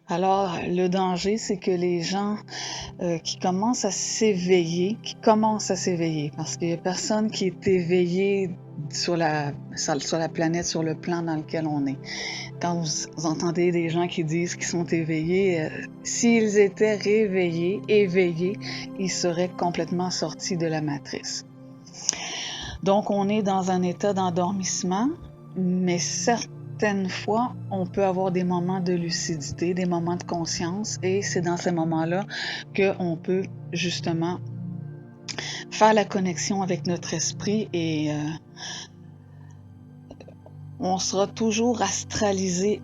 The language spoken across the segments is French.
Alors, le danger, c'est que les gens qui commencent à s'éveiller, parce qu'il n'y a personne qui est éveillé sur la planète, sur le plan dans lequel on est. Quand vous entendez des gens qui disent qu'ils sont éveillés, s'ils étaient réveillés, éveillés, ils seraient complètement sortis de la matrice. Donc, on est dans un état d'endormissement, mais certaines fois, on peut avoir des moments de lucidité, des moments de conscience, et c'est dans ces moments-là qu'on peut justement faire la connexion avec notre esprit et on sera toujours astralisé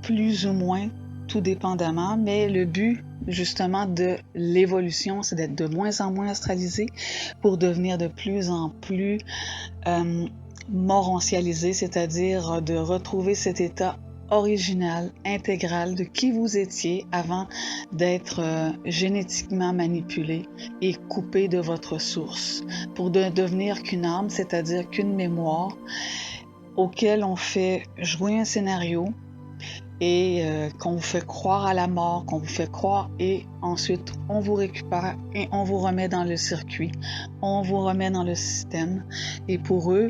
plus ou moins, tout dépendamment, mais le but justement de l'évolution, c'est d'être de moins en moins astralisé pour devenir de plus en plus morontialisé, c'est-à-dire de retrouver cet état original, intégral de qui vous étiez avant d'être génétiquement manipulé et coupé de votre source, pour devenir qu'une âme, c'est-à-dire qu'une mémoire auquel on fait jouer un scénario et qu'on vous fait croire à la mort, qu'on vous fait croire, et ensuite on vous récupère et on vous remet dans le circuit, on vous remet dans le système. Et pour eux,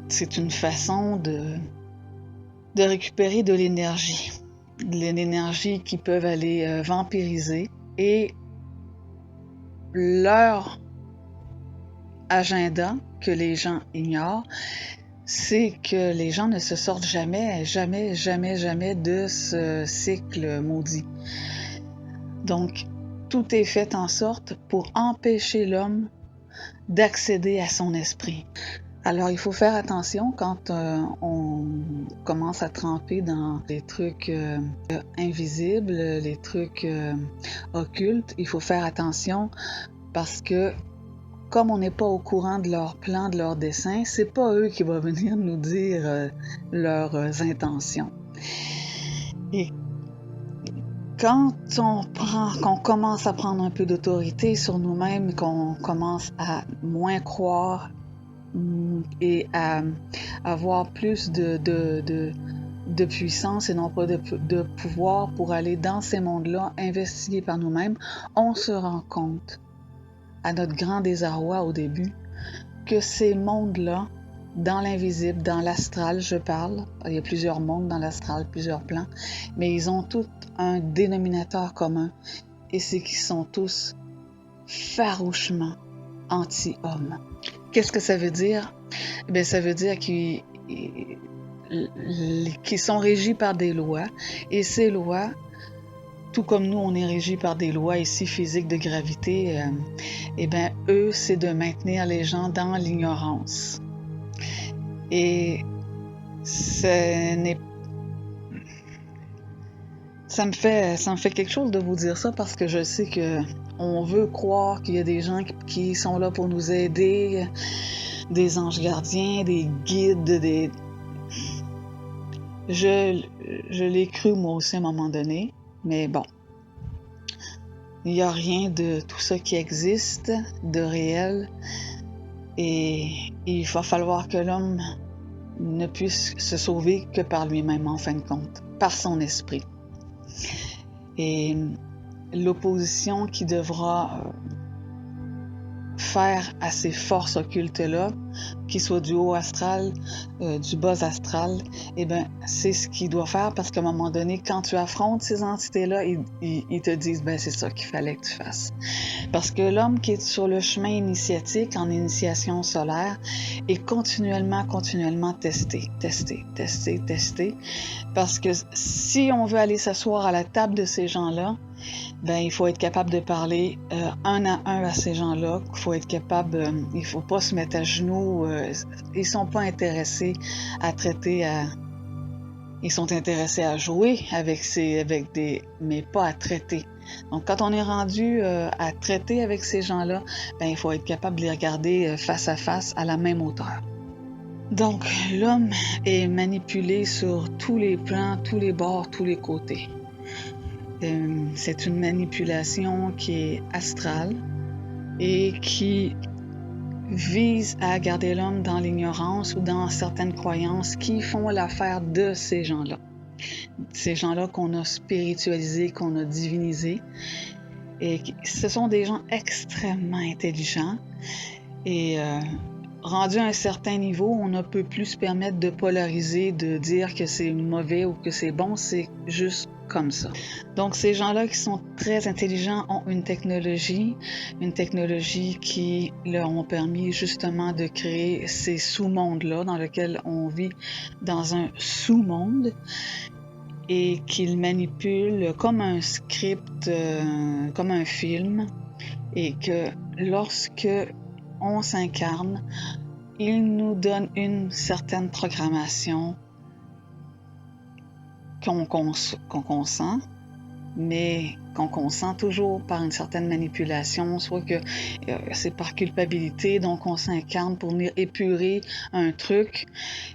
c'est une façon de récupérer de l'énergie qu'ils peuvent aller vampiriser, et leur agenda que les gens ignorent, c'est que les gens ne se sortent jamais de ce cycle maudit. Donc, tout est fait en sorte pour empêcher l'homme d'accéder à son esprit. Alors, il faut faire attention quand on commence à tremper dans les trucs invisibles, les trucs occultes. Il faut faire attention parce que comme on n'est pas au courant de leur plan, de leur dessein, c'est pas eux qui vont venir nous dire leurs intentions. Et quand qu'on commence à prendre un peu d'autorité sur nous-mêmes, qu'on commence à moins croire et à avoir plus de puissance et non pas de pouvoir pour aller dans ces mondes-là, investiguer par nous-mêmes, on se rend compte, à notre grand désarroi au début, que ces mondes-là, dans l'invisible, dans l'astral, je parle, il y a plusieurs mondes dans l'astral, plusieurs plans, mais ils ont tous un dénominateur commun, et c'est qu'ils sont tous farouchement anti-hommes. Qu'est-ce que ça veut dire? Bien, ça veut dire qu'ils sont régis par des lois, et ces lois, tout comme nous, on est régis par des lois ici physiques de gravité, eux, c'est de maintenir les gens dans l'ignorance. Et ça me fait quelque chose de vous dire ça, parce que je sais que on veut croire qu'il y a des gens qui sont là pour nous aider, des anges gardiens, des guides, Je l'ai cru moi aussi à un moment donné, mais bon. Il n'y a rien de tout ça qui existe, de réel, et il va falloir que l'homme ne puisse se sauver que par lui-même, en fin de compte, par son esprit. Et l'opposition qui devra faire à ces forces occultes-là, qu'ils soient du haut astral, du bas astral, c'est ce qu'il doit faire, parce qu'à un moment donné, quand tu affrontes ces entités-là, ils te disent, c'est ça qu'il fallait que tu fasses. Parce que l'homme qui est sur le chemin initiatique, en initiation solaire, est continuellement testé. Parce que si on veut aller s'asseoir à la table de ces gens-là, il faut être capable de parler un à un à ces gens-là. Il faut être capable, il faut pas se mettre à genoux. Ils sont pas intéressés à traiter ils sont intéressés à jouer mais pas à traiter. Donc, quand on est rendu à traiter avec ces gens-là, il faut être capable de les regarder face à face à la même hauteur. Donc, l'homme est manipulé sur tous les plans, tous les bords, tous les côtés. C'est une manipulation qui est astrale et qui vise à garder l'homme dans l'ignorance ou dans certaines croyances qui font l'affaire de ces gens-là. Ces gens-là qu'on a spiritualisés, qu'on a divinisés. Et ce sont des gens extrêmement intelligents. Et rendu à un certain niveau, on ne peut plus se permettre de polariser, de dire que c'est mauvais ou que c'est bon, c'est juste comme ça. Donc ces gens-là qui sont très intelligents ont une technologie qui leur ont permis justement de créer ces sous-mondes-là dans lesquels on vit dans un sous-monde et qu'ils manipulent comme un script, comme un film, et que lorsque on s'incarne, il nous donne une certaine programmation qu'on consent, mais qu'on consent toujours par une certaine manipulation, soit que c'est par culpabilité, donc on s'incarne pour venir épurer un truc,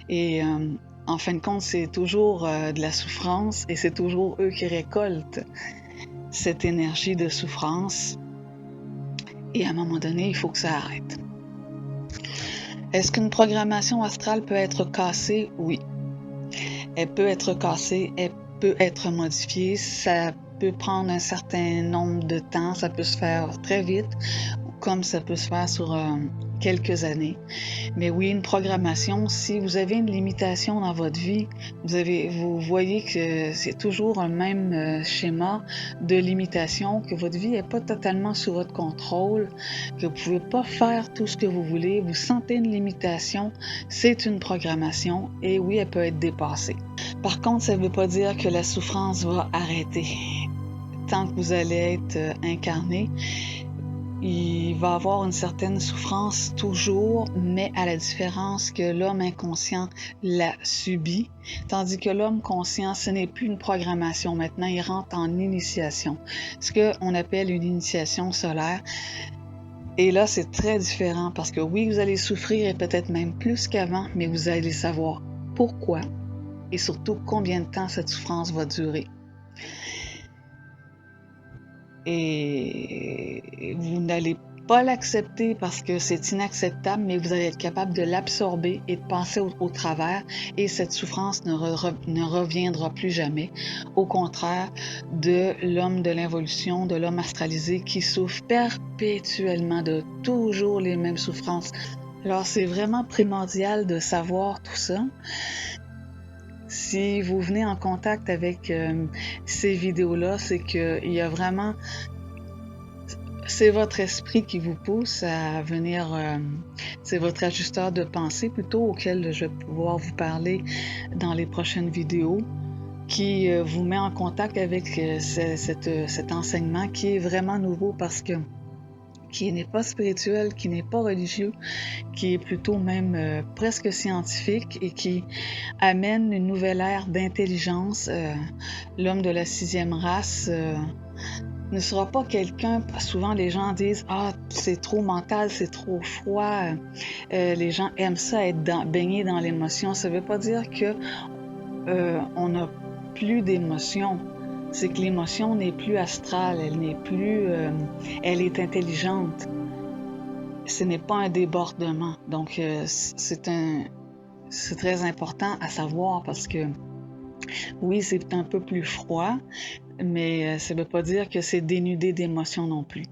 et en fin de compte, c'est toujours de la souffrance, et c'est toujours eux qui récoltent cette énergie de souffrance, et à un moment donné, il faut que ça arrête. Est-ce qu'une programmation astrale peut être cassée? Oui. Elle peut être cassée, elle peut être modifiée, ça peut prendre un certain nombre de temps, ça peut se faire très vite, comme ça peut se faire sur quelques années. Mais oui, une programmation, si vous avez une limitation dans votre vie, vous voyez que c'est toujours un même schéma de limitation, que votre vie n'est pas totalement sous votre contrôle, que vous ne pouvez pas faire tout ce que vous voulez, vous sentez une limitation, c'est une programmation et oui, elle peut être dépassée. Par contre, ça ne veut pas dire que la souffrance va arrêter. Tant que vous allez être incarné, il va avoir une certaine souffrance toujours, mais à la différence que l'homme inconscient la subit, tandis que l'homme conscient, ce n'est plus une programmation. Maintenant, il rentre en initiation, ce qu'on appelle une initiation solaire. Et là, c'est très différent parce que oui, vous allez souffrir et peut-être même plus qu'avant, mais vous allez savoir pourquoi et surtout combien de temps cette souffrance va durer. Et vous n'allez pas l'accepter parce que c'est inacceptable, mais vous allez être capable de l'absorber et de passer au travers, et cette souffrance ne reviendra plus jamais. Au contraire de l'homme de l'involution, de l'homme astralisé qui souffre perpétuellement de toujours les mêmes souffrances. Alors c'est vraiment primordial de savoir tout ça. Si vous venez en contact avec ces vidéos-là, c'est qu'il y a vraiment... C'est votre esprit qui vous pousse à venir... c'est votre ajusteur de pensée plutôt auquel je vais pouvoir vous parler dans les prochaines vidéos, qui vous met en contact avec cet enseignement qui est vraiment nouveau parce que qui n'est pas spirituel, qui n'est pas religieux, qui est plutôt même presque scientifique et qui amène une nouvelle ère d'intelligence. L'homme de la 6e race ne sera pas quelqu'un, souvent les gens disent « Ah, c'est trop mental, c'est trop froid, les gens aiment ça, être baignés dans l'émotion ». Ça ne veut pas dire que on n'a plus d'émotion. C'est que l'émotion n'est plus astrale, elle n'est plus... elle est intelligente. Ce n'est pas un débordement. Donc, c'est très important à savoir parce que, oui, c'est un peu plus froid, mais ça ne veut pas dire que c'est dénudé d'émotion non plus.